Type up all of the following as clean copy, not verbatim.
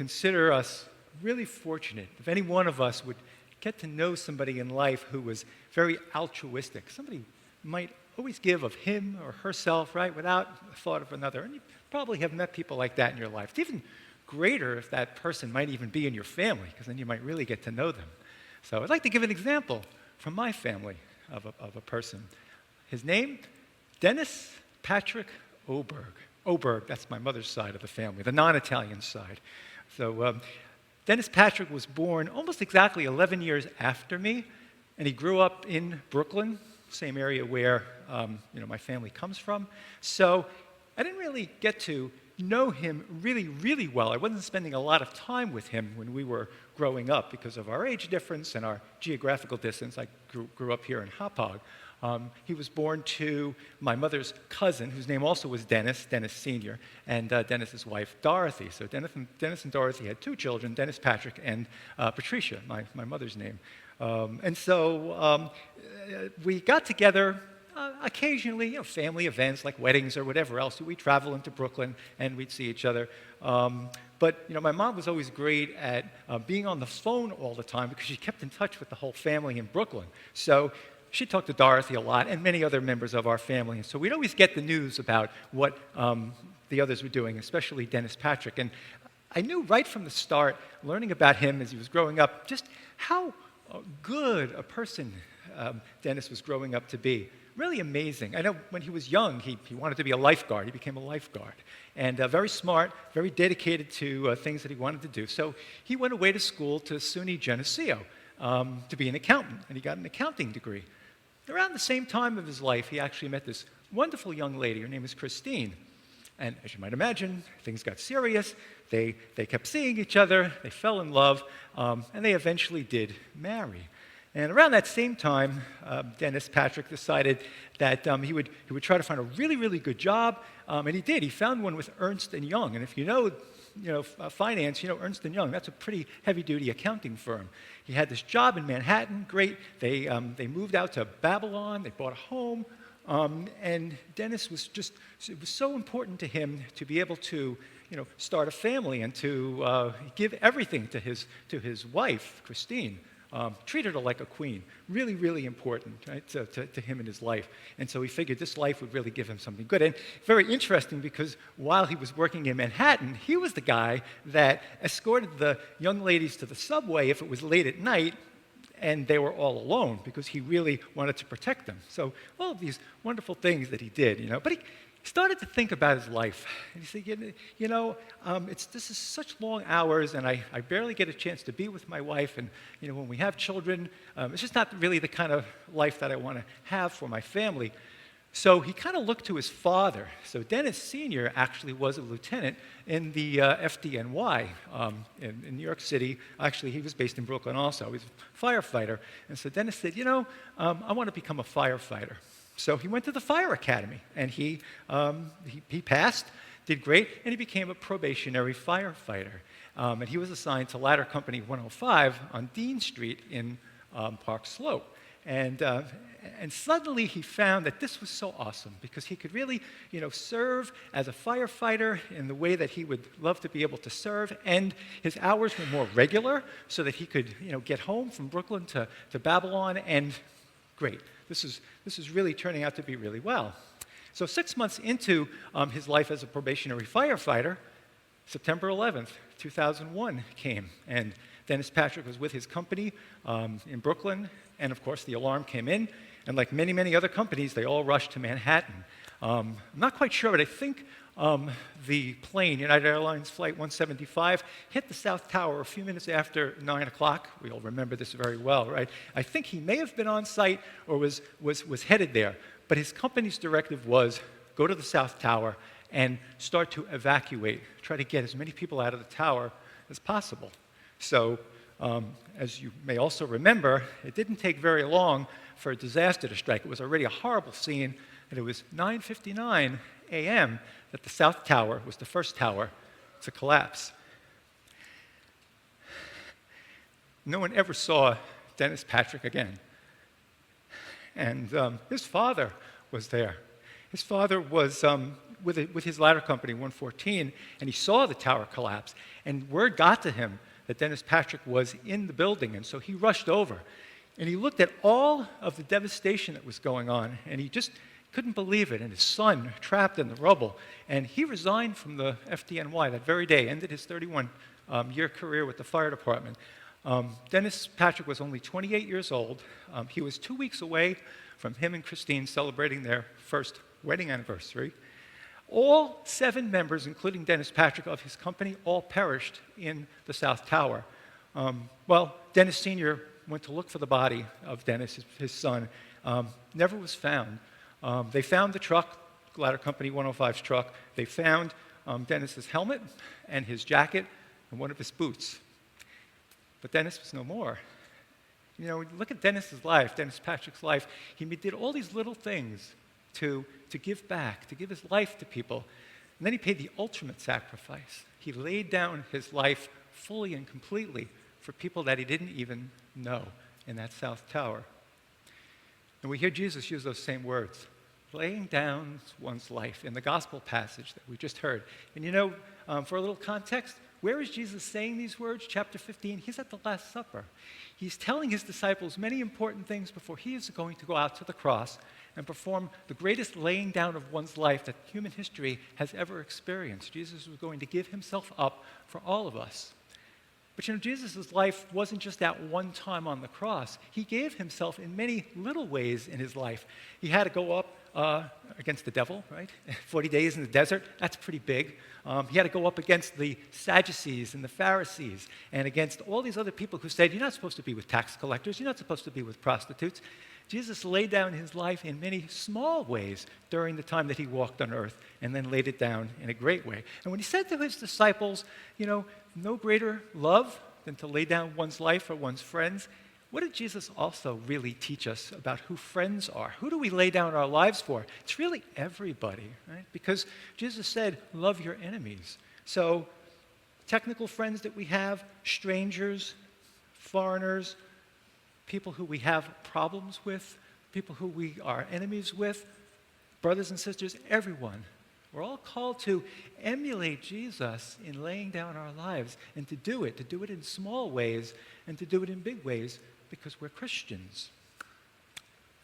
consider us really fortunate if any one of us would get to know somebody in life who was very altruistic. Somebody might always give of him or herself, right, without a thought of another. And you probably have met people like that in your life. It's even greater if that person might even be in your family, because then you might really get to know them. So I'd like to give an example from my family of a person. His name, Dennis Patrick Oberg. Oberg, that's my mother's side of the family, the non-Italian side. So Dennis Patrick was born almost exactly 11 years after me, and he grew up in Brooklyn, same area where my family comes from. So I didn't really get to know him really, really well. I wasn't spending a lot of time with him when we were growing up because of our age difference and our geographical distance. I grew up here in Hauppauge. He was born to my mother's cousin, whose name also was Dennis Sr., and Dennis's wife, Dorothy. So Dennis and Dorothy had two children, Dennis Patrick and Patricia, my mother's name. And so we got together occasionally, family events like weddings or whatever else. We'd travel into Brooklyn and we'd see each other. But my mom was always great at being on the phone all the time because she kept in touch with the whole family in Brooklyn. So she talked to Dorothy a lot and many other members of our family. And so we'd always get the news about what the others were doing, especially Dennis Patrick. And I knew right from the start, learning about him as he was growing up, just how good a person Dennis was growing up to be. Really amazing. I know when he was young, he wanted to be a lifeguard. He became a lifeguard. And very smart, very dedicated to things that he wanted to do. So he went away to school to SUNY Geneseo to be an accountant, and he got an accounting degree. Around the same time of his life, he actually met this wonderful young lady. Her name is Christine. And as you might imagine, things got serious. They kept seeing each other. They fell in love, and they eventually did marry. And around that same time, Dennis Patrick decided that he would try to find a really, really good job, and he did. He found one with Ernst & Young, and if you know finance, Ernst & Young, that's a pretty heavy-duty accounting firm. He had this job in Manhattan, great. They moved out to Babylon, they bought a home, and Dennis it was so important to him to be able to start a family and to give everything to his wife, Christine. Treated her like a queen. Really, really important, right, to him in his life. And so he figured this life would really give him something good. And very interesting because while he was working in Manhattan, he was the guy that escorted the young ladies to the subway if it was late at night and they were all alone because he really wanted to protect them. So all of these wonderful things that he did, But he started to think about his life. And he said, this is such long hours, and I barely get a chance to be with my wife. And when we have children, it's just not really the kind of life that I want to have for my family. So he kind of looked to his father. So Dennis Sr. actually was a lieutenant in the FDNY in New York City. Actually, he was based in Brooklyn also. He was a firefighter. And so Dennis said, I want to become a firefighter. So he went to the fire academy, and he passed, did great, and he became a probationary firefighter. And he was assigned to Ladder Company 105 on Dean Street in Park Slope. And suddenly he found that this was so awesome because he could really, serve as a firefighter in the way that he would love to be able to serve, and his hours were more regular so that he could, get home from Brooklyn to Babylon, and great. This is really turning out to be really well. So 6 months into his life as a probationary firefighter, September 11th, 2001 came, and Dennis Patrick was with his company in Brooklyn, and of course the alarm came in, and like many, many other companies, they all rushed to Manhattan. I'm not quite sure, but I think the plane, United Airlines Flight 175, hit the South Tower a few minutes after 9 o'clock. We all remember this very well, right? I think he may have been on site or was headed there, but his company's directive was go to the South Tower and start to evacuate, try to get as many people out of the tower as possible. So, as you may also remember, it didn't take very long for a disaster to strike. It was already a horrible scene, and it was 9:59 a.m. that the South Tower was the first tower to collapse. No one ever saw Dennis Patrick again. And his father was there. His father was with his ladder company, 114, and he saw the tower collapse. And word got to him that Dennis Patrick was in the building, and so he rushed over. And he looked at all of the devastation that was going on, and he just couldn't believe it. And his son trapped in the rubble. And he resigned from the FDNY that very day, ended his 31-year career with the fire department. Dennis Patrick was only 28 years old. He was 2 weeks away from him and Christine celebrating their first wedding anniversary. All 7 members, including Dennis Patrick, of his company, all perished in the South Tower. Dennis Sr. went to look for the body of Dennis, his son. Never was found. They found the truck, Ladder Company 105's truck. They found Dennis's helmet and his jacket and one of his boots. But Dennis was no more. You know, look at Dennis's life, Dennis Patrick's life. He did all these little things to give back, to give his life to people. And then he paid the ultimate sacrifice. He laid down his life fully and completely for people that he didn't even know in that South Tower. And we hear Jesus use those same words, laying down one's life in the gospel passage that we just heard. And you know, for a little context, where is Jesus saying these words? Chapter 15, he's at the Last Supper. He's telling his disciples many important things before he is going to go out to the cross and perform the greatest laying down of one's life that human history has ever experienced. Jesus was going to give himself up for all of us. But you know, Jesus' life wasn't just that one time on the cross. He gave himself in many little ways in his life. He had to go up against the devil, right? 40 days in the desert, that's pretty big. He had to go up against the Sadducees and the Pharisees and against all these other people who said, you're not supposed to be with tax collectors, you're not supposed to be with prostitutes. Jesus laid down his life in many small ways during the time that he walked on earth and then laid it down in a great way. And when he said to his disciples, you know, no greater love than to lay down one's life for one's friends, what did Jesus also really teach us about who friends are? Who do we lay down our lives for? It's really everybody, right? Because Jesus said, love your enemies. So technical friends that we have, strangers, foreigners, people who we have problems with, people who we are enemies with, brothers and sisters, everyone. We're all called to emulate Jesus in laying down our lives and to do it in small ways and to do it in big ways because we're Christians.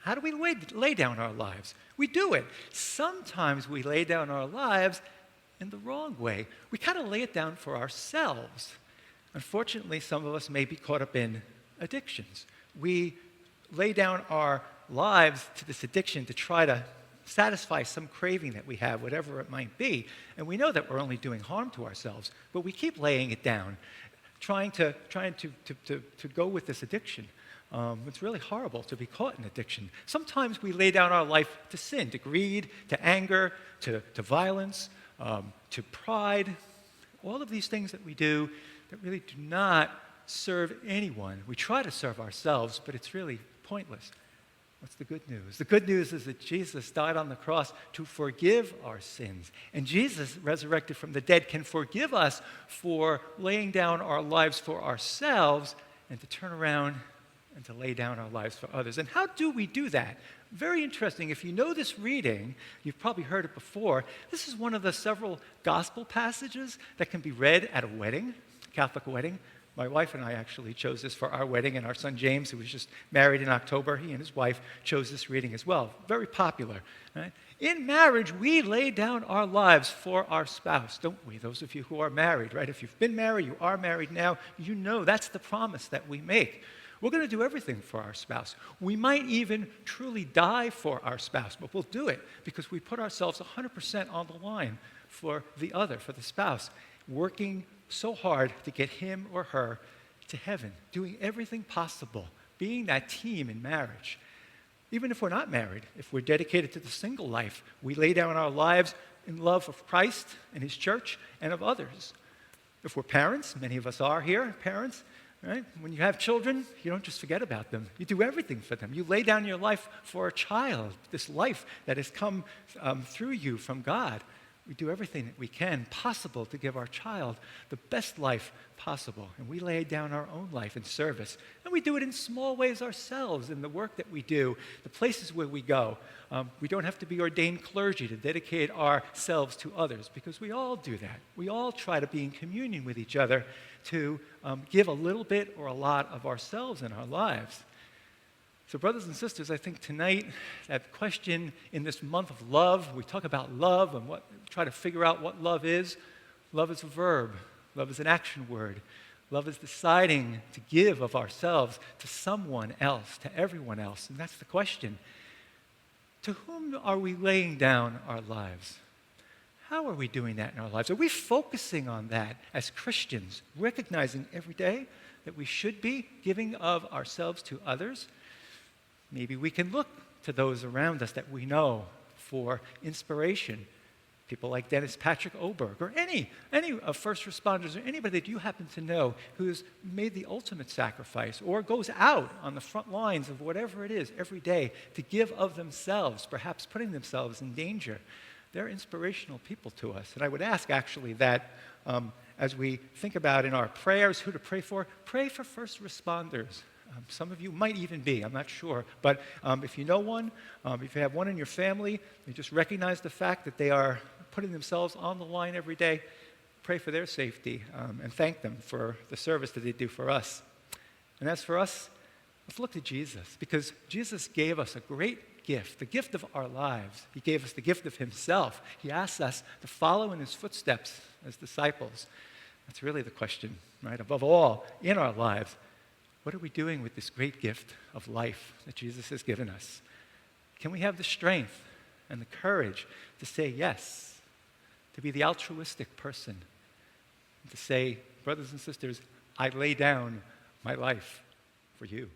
How do we lay down our lives? We do it. Sometimes we lay down our lives in the wrong way. We kind of lay it down for ourselves. Unfortunately, some of us may be caught up in addictions. We lay down our lives to this addiction to try to satisfy some craving that we have, whatever it might be. And we know that we're only doing harm to ourselves, but we keep laying it down, trying to go with this addiction. It's really horrible to be caught in addiction. Sometimes we lay down our life to sin, to greed, to anger, to violence, to pride, all of these things that we do that really do not serve anyone. We try to serve ourselves, but it's really pointless. What's the good news? The good news is that Jesus died on the cross to forgive our sins. And Jesus, resurrected from the dead, can forgive us for laying down our lives for ourselves and to turn around and to lay down our lives for others. And how do we do that? Very interesting. If you know this reading, you've probably heard it before. This is one of the several gospel passages that can be read at a wedding, Catholic wedding. My wife and I actually chose this for our wedding, and our son James, who was just married in October, he and his wife chose this reading as well. Very popular. Right? In marriage, we lay down our lives for our spouse, don't we? Those of you who are married, right? If you've been married, you are married now, you know that's the promise that we make. We're going to do everything for our spouse. We might even truly die for our spouse, but we'll do it because we put ourselves 100% on the line for the other, for the spouse, working so hard to get him or her to heaven, doing everything possible, being that team in marriage. Even if we're not married, if we're dedicated to the single life, we lay down our lives in love of Christ and his church and of others. If we're parents, many of us are here, parents, right? When you have children, you don't just forget about them. You do everything for them. You lay down your life for a child, this life that has come through you from God. We do everything that we can possible to give our child the best life possible. And we lay down our own life in service. And we do it in small ways ourselves in the work that we do, the places where we go. We don't have to be ordained clergy to dedicate ourselves to others, because we all do that. We all try to be in communion with each other to give a little bit or a lot of ourselves in our lives. So brothers and sisters, I think tonight, that question in this month of love, we talk about love and try to figure out what love is. Love is a verb. Love is an action word. Love is deciding to give of ourselves to someone else, to everyone else. And that's the question. To whom are we laying down our lives? How are we doing that in our lives? Are we focusing on that as Christians, recognizing every day that we should be giving of ourselves to others? Maybe we can look to those around us that we know for inspiration. People like Dennis Patrick Oberg, or any of first responders, or anybody that you happen to know who's made the ultimate sacrifice or goes out on the front lines of whatever it is every day to give of themselves, perhaps putting themselves in danger. They're inspirational people to us. And I would ask, actually, that as we think about in our prayers who to pray for first responders. Some of you might even be, I'm not sure. But if you know one, if you have one in your family, you just recognize the fact that they are putting themselves on the line every day. Pray for their safety and thank them for the service that they do for us. And as for us, let's look to Jesus, because Jesus gave us a great gift, the gift of our lives. He gave us the gift of himself. He asks us to follow in his footsteps as disciples. That's really the question, right? Above all, in our lives, what are we doing with this great gift of life that Jesus has given us? Can we have the strength and the courage to say yes, to be the altruistic person, and to say, brothers and sisters, I lay down my life for you?